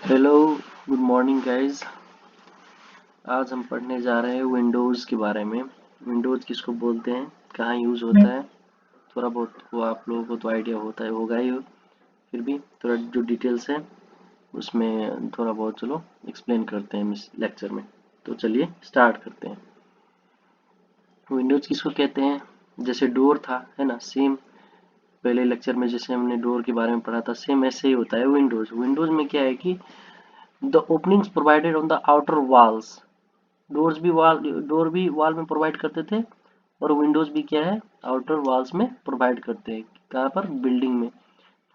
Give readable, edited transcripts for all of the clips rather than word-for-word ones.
Hello, good morning guys. आज हम पढ़ने जा रहे हैं विंडोज़ के बारे में। विंडोज़ किसको बोलते हैं, कहाँ यूज़ होता है, थोड़ा बहुत वो आप लोगों को तो आइडिया होता है होगा ही। फिर भी थोड़ा जो डिटेल्स है उसमें थोड़ा बहुत चलो एक्सप्लेन करते हैं इस लेक्चर में। तो चलिए स्टार्ट करते हैं। विंडोज़ किसको कहते हैं, जैसे डोर था है ना, सेम पहले लेक्चर में जैसे हमने डोर के बारे में पढ़ा था, सेम ऐसे ही होता है विंडोज़। विंडोज़ में क्या है कि the openings provided on the outer walls. Door भी वॉल में प्रोवाइड करते थे और विंडोज भी क्या है, आउटर वॉल्स में प्रोवाइड करते हैं। कहाँ पर, बिल्डिंग में।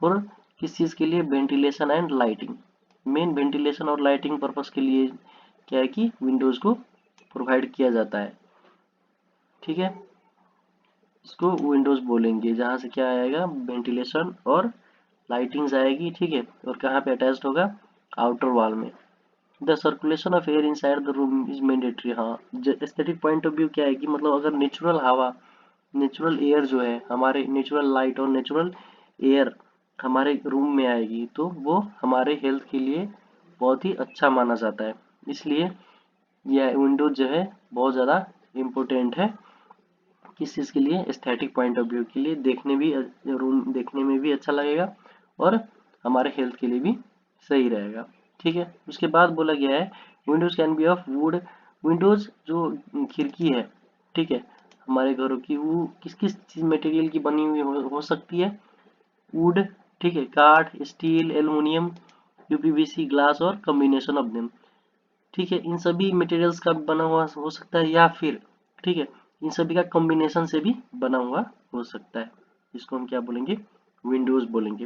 फॉर किस चीज़ के लिए, ventilation and lighting. Main ventilation और लाइटिंग पर्पस के लिए क्या है कि विंडोज को प्रोवाइड किया जाता है। ठीक है, इसको विंडोज बोलेंगे, जहाँ से क्या आएगा, वेंटिलेशन और लाइटिंग्स आएगी। ठीक है, और कहाँ पे अटैच्ड होगा, आउटर वॉल में। The circulation of air inside the room is mandatory. हाँ, एस्थेटिक पॉइंट ऑफ व्यू क्या है कि मतलब अगर नेचुरल हवा, नेचुरल एयर जो है, हमारे नेचुरल लाइट और नेचुरल एयर हमारे रूम में आएगी तो वो हमारे हेल्थ के लिए बहुत ही अच्छा माना जाता है। इसलिए यह विंडोज जो है बहुत ज़्यादा इम्पोर्टेंट है। किस चीज़ के लिए, एस्थेटिक पॉइंट ऑफ व्यू के लिए, देखने भी रूम देखने में भी अच्छा लगेगा और हमारे हेल्थ के लिए भी सही रहेगा। ठीक है, उसके बाद बोला गया है Windows can be of would. Windows जो खिड़की है, ठीक है, हमारे घरों की, वो किस किस चीज मटेरियल की बनी हुई हो सकती है, वुड, ठीक है, काठ, स्टील, एल्युमिनियम, यूपीवीसी, ग्लास और कम्बिनेशन ऑफ देम। ठीक है, इन सभी मटेरियल्स का बना हुआ हो सकता है या फिर, ठीक है, इन सभी का कॉम्बिनेशन से भी बना हुआ हो सकता है। इसको हम क्या बोलेंगे, विंडोज बोलेंगे।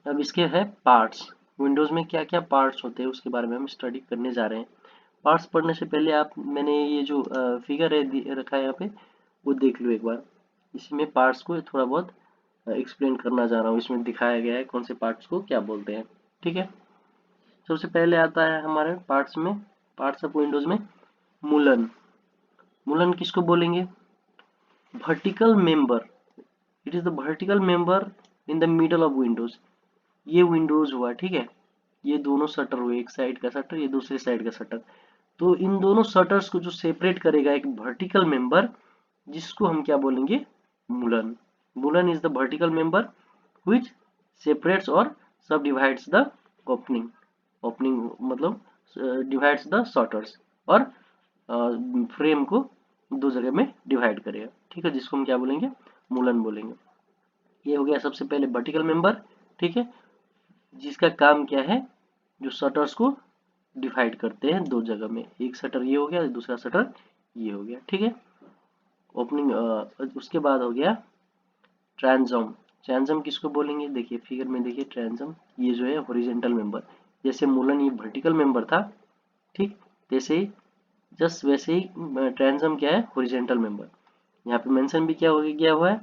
अब इसके है पार्ट्स। विंडोज में क्या क्या पार्ट्स होते हैं उसके बारे में हम स्टडी करने जा रहे हैं। पार्ट्स पढ़ने से पहले आप, मैंने ये जो फिगर है रखा है यहाँ पे, वो देख लो एक बार। इसमें पार्ट्स को थोड़ा बहुत एक्सप्लेन करना जा रहा हूँ। इसमें दिखाया गया है कौन से पार्ट्स को क्या बोलते हैं। ठीक है, सबसे पहले आता है हमारे पार्ट्स में, पार्ट्स ऑफ विंडोज में, मूलन। मूलन किसको बोलेंगे, vertical member. It is the vertical member in the middle of Windows. ये विंडोज हुआ, ठीक है, ये दोनों शटर हुए, एक साइड का शटर, ये दूसरे साइड का शटर। तो इन दोनों शटर्स को जो सेपरेट करेगा एक वर्टिकल मेंबर, जिसको हम क्या बोलेंगे, mullion. Mullion is the vertical member which separates और सब डिवाइड्स द ओपनिंग। ओपनिंग मतलब डिवाइड्स द शटर्स और फ्रेम को दो जगह में डिवाइड करेगा। ठीक है, जिसको हम क्या बोलेंगे, मूलन बोलेंगे। ये हो गया सबसे पहले वर्टिकल मेंबर। ठीक है, जिसका काम क्या है, जो शटर्स को डिवाइड करते हैं दो जगह में, एक शटर ये हो गया, दूसरा शटर ये हो गया। ठीक है, ओपनिंग। उसके बाद हो गया ट्रांसम। ट्रांसम किसको बोलेंगे, देखिए फिगर में देखिए, ट्रांसम ये जो है हॉरिजेंटल मेंबर। जैसे मूलन ये वर्टिकल मेंबर था, ठीक, जैसे ही, जस्ट वैसे ही ट्रांसम क्या है, हॉरिजेंटल मेंबर। यहाँ पे मेंशन भी क्या हो गया हुआ है,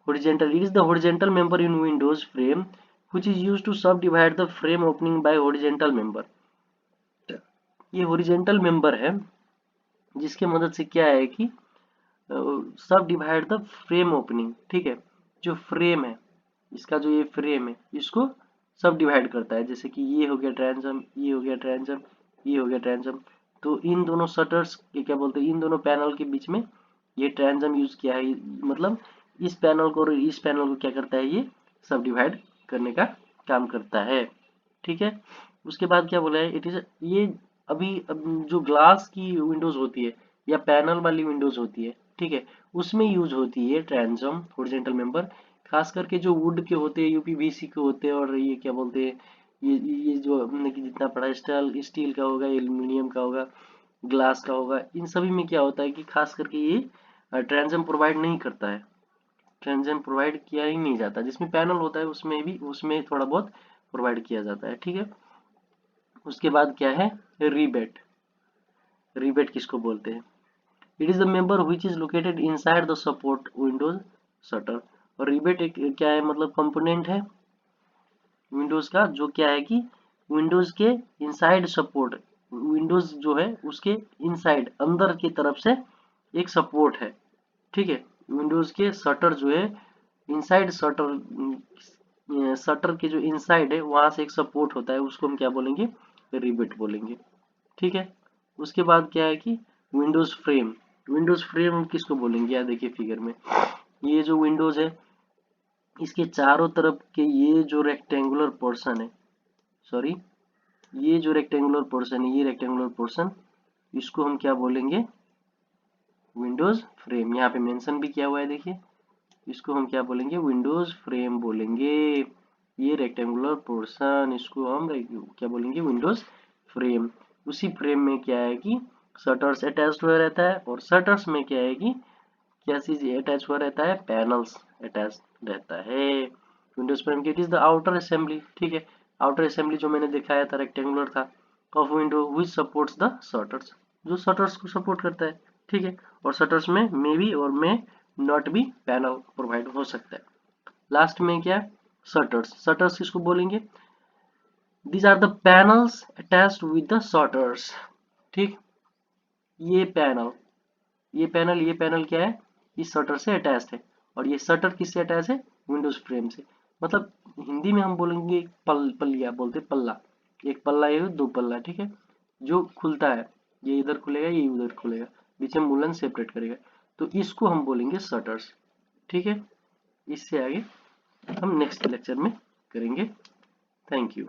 horizontal. It is the horizontal member in Windows frame which is used to subdivide the frame opening by horizontal member. ये horizontal member है जिसके मदद से क्या है कि सब डिवाइड द फ्रेम ओपनिंग। ठीक है, जो फ्रेम है, इसका जो ये फ्रेम है, इसको सब डिवाइड करता है। जैसे कि ये हो गया ट्रांसम, ये हो गया ट्रांसम, ये हो गया ट्रांसम। तो इन दोनों शटर्स के क्या बोलते हैं, इन दोनों पैनल के बीच में ये ट्रांसम यूज किया है। मतलब इस पैनल को और इस पैनल को क्या करता है, ये सब डिवाइड करने का काम करता है। ठीक है, उसके बाद क्या बोला है, इट इज, ये अभी अब जो ग्लास की विंडोज होती है या पैनल वाली विंडोज होती है, ठीक है, उसमें यूज होती है ट्रांसम हॉरिजॉन्टल मेंबर। खास करके जो वुड के होते हैं, यूपीवीसी के होते हैं, और ये क्या बोलते हैं, ये जो हमने कि जितना पढ़ा, स्टील स्टील का होगा, एल्यूमिनियम का होगा, ग्लास का होगा, इन सभी में क्या होता है कि खास करके ये ट्रांसम प्रोवाइड नहीं करता है। ट्रांसम प्रोवाइड किया ही नहीं जाता। जिसमें पैनल होता है उसमें भी, उसमें थोड़ा बहुत प्रोवाइड किया जाता है। ठीक है, उसके बाद क्या है, रिबेट। रिबेट किसको बोलते हैं, it is the member which is located inside the support Windows shutter. और रिबेट एक क्या है, मतलब कंपोनेंट है विंडोज का, जो क्या है कि विंडोज के इनसाइड सपोर्ट, विंडोज जो है उसके इनसाइड, अंदर की तरफ से एक सपोर्ट है। ठीक है, विंडोज के शटर जो है, इनसाइड शटर शटर के जो इनसाइड है वहां से एक सपोर्ट होता है, उसको हम क्या बोलेंगे, रिवेट बोलेंगे। ठीक है। उसके बाद क्या है कि विंडोज फ्रेम। विंडोज फ्रेम हम किसको बोलेंगे, यार देखिए फिगर में, ये जो विंडोज है इसके चारों तरफ के ये जो रेक्टेंगुलर पोर्शन है, सॉरी ये जो रेक्टेंगुलर पोर्शन है, ये रेक्टेंगुलर पोर्शन, इसको हम क्या बोलेंगे, विंडोज फ्रेम। यहाँ पे मेंशन भी किया हुआ है देखिए, इसको हम क्या बोलेंगे, विंडोज फ्रेम बोलेंगे। ये रेक्टेंगुलर पोर्शन, इसको हम क्या बोलेंगे, विंडोज फ्रेम। उसी फ्रेम में क्या है कि शटर्स अटैच्ड हुआ रहता है, और शटर्स में क्या है कि क्या चीज अटैच हुआ रहता है, पैनल्स अटैच रहता है। विंडोज फ्रेम की it is the outer assembly. ठीक है। आउटर असेंबली जो मैंने दिखाया था रेक्टेंगुलर था, of window which supports the shutters, जो शटर्स को सपोर्ट करता है। ठीक है। और शटर्स में मे बी और may not be panel provide हो सकता है। लास्ट में क्या, शटर्स। शटर्स किसको बोलेंगे, these are the panels attached with the shutters. ठीक। ये पैनल, ये पैनल क्या है, इस शटर से अटैच्ड है, और ये शटर किससे अटैच है, विंडोज फ्रेम से। मतलब हिंदी में हम बोलेंगे पल्लिया बोलते, पल्ला, एक पल्ला ये दो पल्ला। ठीक है। जो खुलता है, ये इधर खुलेगा ये उधर खुलेगा, बीच में वूलन सेपरेट करेगा, तो इसको हम बोलेंगे शटर्स। ठीक है। इससे आगे हम नेक्स्ट लेक्चर में करेंगे। Thank you.